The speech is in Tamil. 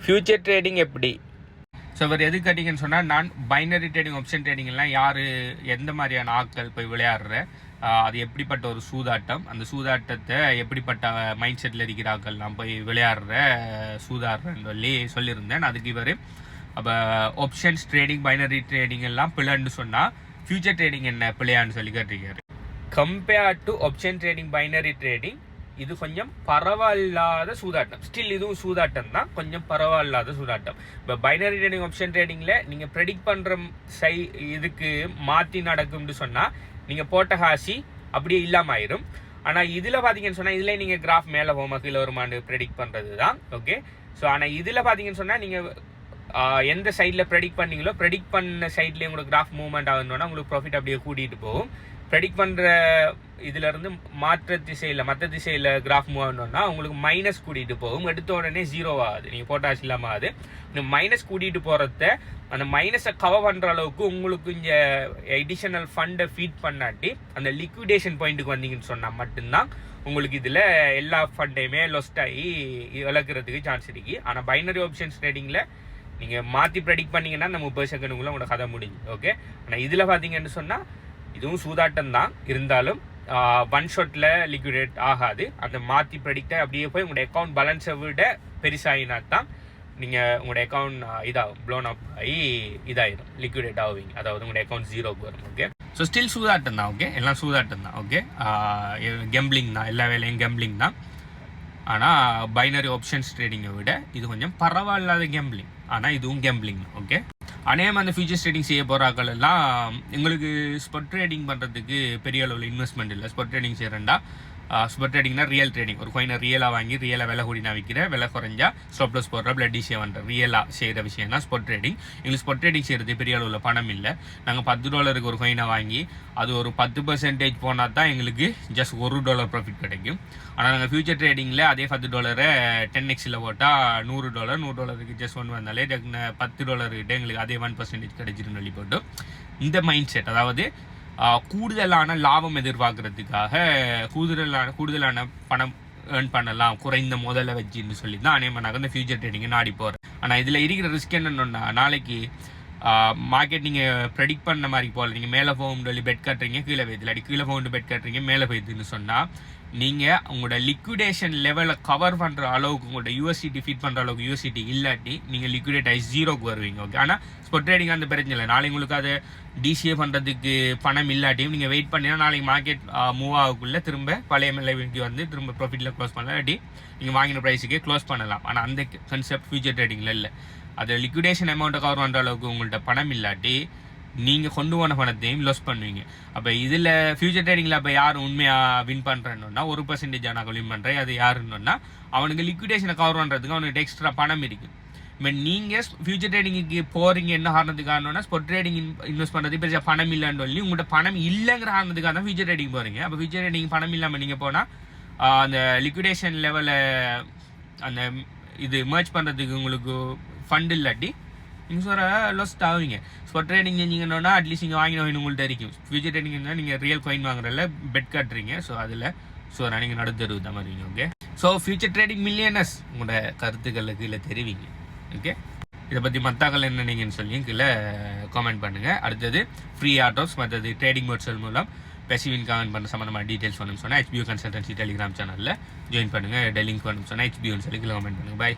ஃபியூச்சர் ட்ரேடிங் எப்படி? ஸோ இவர் எது கேட்டிங்கன்னு சொன்னால், நான் பைனரி ட்ரேடிங் ஆப்ஷன் ட்ரேடிங்லாம் யார் எந்த மாதிரியான ஆட்கள் போய் விளையாடுற, அது எப்படிப்பட்ட ஒரு சூதாட்டம், அந்த சூதாட்டத்தை எப்படிப்பட்ட மைண்ட் செட்டில் இருக்கிற ஆட்கள் நான் போய் விளையாடுற சூதாடுறேன்னு சொல்லியிருந்தேன். அதுக்கு இவர் அப்போ ஆப்ஷன்ஸ் ட்ரேடிங் பைனரி ட்ரேடிங் எல்லாம் பிள்ளைன்னு சொன்னால் ஃபியூச்சர் ட்ரேடிங் என்ன பிள்ளையான்னு சொல்லி கேட்டிருக்காரு. Compared to option trading binary trading இது கொஞ்சம் பரவாயில்லாத சூதாட்டம். ஸ்டில் இதுவும் சூதாட்டம் தான், கொஞ்சம் பரவாயில்லாத சூதாட்டம். இப்போ பைனரி ட்ரேடிங் ஆப்ஷன் ட்ரேடிங்கில் நீங்கள் ப்ரெடிக்ட் பண்ணுற இதுக்கு மாற்றி நடக்கும்னு சொன்னால் நீங்கள் போட்ட காசி அப்படியே இல்லாமல் ஆயிரும். ஆனால் இதில் பார்த்தீங்கன்னு சொன்னால் இதில் நீங்கள் கிராஃப் மேலே போமா கீழே வருமானு ப்ரெடிக்ட் பண்ணுறது தான். ஓகே. ஸோ ஆனால் இதில் பார்த்தீங்கன்னு சொன்னால் நீங்கள் எந்த சைடில் ப்ரெடிக்ட் பண்ணீங்களோ ப்ரெடிக்ட் பண்ண சைட்லேயே உங்களுக்கு கிராஃப் மூவ்மெண்ட் ஆகுதுன்னா உங்களுக்கு ப்ராஃபிட் அப்படியே கூட்டிகிட்டு போகும். ப்ரெடிக்ட் பண்ணுற இதுலேருந்து மற்ற திசையில் கிராஃப் மூவ் ஆகணும்னா உங்களுக்கு மைனஸ் கூட்டிகிட்டு போகும். எடுத்த உடனே ஜீரோ ஆகுது, நீங்கள் போட்டாச்சு இல்லாமல் ஆகுது. இந்த மைனஸ் கூட்டிகிட்டு போகிறத அந்த மைனஸை கவர் பண்ணுற அளவுக்கு உங்களுக்கு இங்கே எடிஷனல் ஃபண்டை ஃபீட் பண்ணாட்டி அந்த லிக்விடேஷன் பாயிண்ட்டுக்கு வந்தீங்கன்னு சொன்னால் மட்டும்தான் உங்களுக்கு இதில் எல்லா ஃபண்டையுமே லொஸ்ட் ஆகி இழக்கிறதுக்கு சான்ஸ் இருக்கு. ஆனால் பைனரி ஆப்ஷன்ஸ் ட்ரேடிங்கில் நீங்கள் மாற்றி ப்ரெடிக்ட் பண்ணிங்கன்னா அந்த 30 செகண்டுக்குள்ளே உங்களோட கதை முடிஞ்சு. ஓகே. ஆனால் இதில் பார்த்தீங்கன்னு சொன்னால் இதுவும் சூதாட்டம் தான், இருந்தாலும் ஒன் ஷாட்டில் லிக்விடேட் ஆகாது. அந்த மாற்றி ப்ரெடிக்டை அப்படியே போய் உங்களோட அக்கௌண்ட் பேலன்ஸை விட பெருசாகினா தான் நீங்கள் உங்களோட அக்கௌண்ட் இதாகும், ப்ளோன் அப் ஆகி இதாகிடும், லிக்விடேட் ஆகுவீங்க. அதாவது உங்களோட அக்கௌண்ட் ஜீரோக்கு வரும். ஓகே. ஸோ ஸ்டில் சூதாட்டம் தான். ஓகே. எல்லாம் சூதாட்டம் தான். ஓகே. கெம்பிளிங் தான், எல்லா வேலையும் கெம்பிளிங் தான். ஆனால் பைனரி ஆப்ஷன்ஸ் ட்ரேடிங்கை விட இது கொஞ்சம் பரவாயில்லாத கேம்பிளிங். ஆனால் இதுவும் கேம்பிளிங். ஓகே. அநேகமாக அந்த ஃபியூச்சர்ஸ் ட்ரேடிங் செய்ய போகிறாக்கள் எல்லாம் எங்களுக்கு ஸ்பாட் ட்ரேடிங் பண்ணுறதுக்கு பெரிய அளவில் இன்வெஸ்ட்மெண்ட் இல்லை. ஸ்பாட் ட்ரேடிங் செய்கிறேன்டா, ஸ்பாட் ட்ரேடிங்னா ரியல் ட்ரேடிங். ஒரு கோயினை ரியலாக வாங்கி ரியலாக விலை கூடி நான் விற்கிறேன், விலை குறைஞ்சா ஸ்டாப் லாஸ் போடுற பிளட் சேவ் பண்ணுற ரியலாக செய்கிற விஷயம் தான் ஸ்பாட் ட்ரேடிங். எங்களுக்கு ஸ்பாட் ட்ரேடிங் செய்கிறது பெரிய அளவில் பணம் இல்லை. நாங்கள் $10 ஒரு கோயினை வாங்கி அது ஒரு 10% போனால் தான் எங்களுக்கு ஜஸ்ட் $1 ப்ராஃபிட் கிடைக்கும். ஆனால் நாங்கள் ஃபியூச்சர் ட்ரேடிங்கில் அதே $10 10x போட்டால் $100 ஜஸ்ட் ஒன்று வந்தாலே $10 எங்களுக்கு அதே 1% கிடைச்சிருன்னு சொல்லி போட்டு இந்த மைண்ட் செட், அதாவது கூடுதலான லாபம் எதிர்பார்க்கறதுக்காக கூடுதலான பணம் ஏர்ன் பண்ணலாம் குறைந்த முதல்ல வச்சுன்னு சொல்லி தான் அநேகமாக இந்த ஃபியூச்சர் ட்ரேடிங்கை நாடி போகிறேன். ஆனால் இதில் இருக்கிற ரிஸ்க் என்னன்னா, நாளைக்கு மார்க்கெட் நீங்கள் ப்ரெடிக்ட் பண்ண மாதிரி போகல, நீங்கள் மேலே போகும் சொல்லி பெட் கட்டுறீங்க, கீழே போய்து, இல்லாட்டி கீழே போகும் பெட் கட்டுறீங்க, மேலே போய்துன்னு சொன்னால் நீங்கள் உங்களோட லிக்விடேஷன் லெவலை கவர் பண்ணுற அளவுக்கு உங்களோட யூஎஸ்சிடி ஃபீட் பண்ணுற அளவுக்கு யூஎஸ்சிடி இல்லாட்டி நீங்கள் லிக்விடேட் ஆகி ஜீரோக்கு வருவீங்க. ஓகே. ஆனால் ஸ்பாட் ட்ரேடிங் அந்த பிரச்சனை இல்லை. நாளைக்கு உங்களுக்கு அதை டிசிஏ பண்ணுறதுக்கு பணம் இல்லாட்டியும் நீங்கள் வெயிட் பண்ணினா நாளைக்கு மார்க்கெட் மூவ் ஆகக்குள்ளே திரும்ப பழைய லெவலுக்கு வந்து திரும்ப ப்ராஃபிட்டில் க்ளோஸ் பண்ணலாம், இல்லாட்டி நீங்கள் வாங்கின ப்ரைஸுக்கே க்ளோஸ் பண்ணலாம். ஆனால் அந்த கன்செப்ட் ஃபியூச்சர் ட்ரேடிங்கில் இல்லை. அது லிக்விடேஷன் அமௌண்ட்டை கவர் பண்ணுற அளவுக்கு உங்கள்கிட்ட பணம் இல்லாட்டி நீங்கள் கொண்டு போன பணத்தையும் லாஸ் பண்ணுவீங்க. அப்போ இதில் ஃபியூச்சர் ட்ரேடிங்கில் அப்போ யார் உண்மையாக வின் பண்ணுறேன்னா 1% நான் வின் பண்ணுறேன், அது யாருன்னா அவனுக்கு லிக்விடேஷனை கவர் பண்ணுறதுக்கு அவனுக்கு எக்ஸ்ட்ரா பணம் இருக்குது. இப்போ நீங்கள் ஃபியூச்சர் ட்ரேடிங்க்கு போகிறீங்க என்ன காரணத்துக்காகனா ஸ்பாட் ட்ரேடிங் இன்வெஸ்ட் பண்ணுறது பெருசாக பணம் இல்லைன்னு சொல்லி உங்கள்கிட்ட பணம் இல்லைங்கிற காரணத்துக்காக தான் ஃபியூச்சர் ட்ரேடிங் போகிறீங்க. அப்போ ஃபியூச்சர் ட்ரேடிங் பணம் இல்லாமல் நீங்கள் போனால் அந்த லிக்விடேஷன் லெவலை அந்த இது மர்ச் பண்ணுறதுக்கு உங்களுக்கு ஃபண்ட் இல்லாட்டி நீங்கள் சொல்கிற லாஸ்ட் ஆகுவீங்க. ஸ்பாட் ட்ரேடிங் செஞ்சீங்கன்னா அட்லீஸ்ட் நீங்கள் வாங்கின உங்கள்கிட்ட இருக்கும். ஃபியூச்சர் ட்ரேடிங் இருந்தால் நீங்கள் ரியல் காயின் வாங்குறதுல பெட் கட்டுறீங்க. ஸோ அதில் நீங்கள் நடுத்தருவு தான் வருவீங்க. Okay. So future trading millionaires உங்களோட கருத்துக்களுக்கு கீழே தெரிவிங்க. ஓகே. இதை பற்றி மத்தாக்கள் என்ன நினைங்கன்னு சொல்லி கீழே காமெண்ட் பண்ணுங்கள். அடுத்தது ஃப்ரீ ஆட்டோஸ் மற்றது ட்ரேடிங் மோட்ஸல் மூலம் பெசிவின் காமெண்ட் பண்ண சம்மந்தமாக டீட்டெயில்ஸ் பண்ணணும்னு சொன்னால் HBO கன்சல்டன்சி டெலிகிராம் சேனலில் ஜாயின் பண்ணுங்கள். லிங்க் பண்ணணும்னு சொன்னால் HBOன்னு சொல்லி கீழே காமெண்ட் பண்ணுங்கள். பாய்.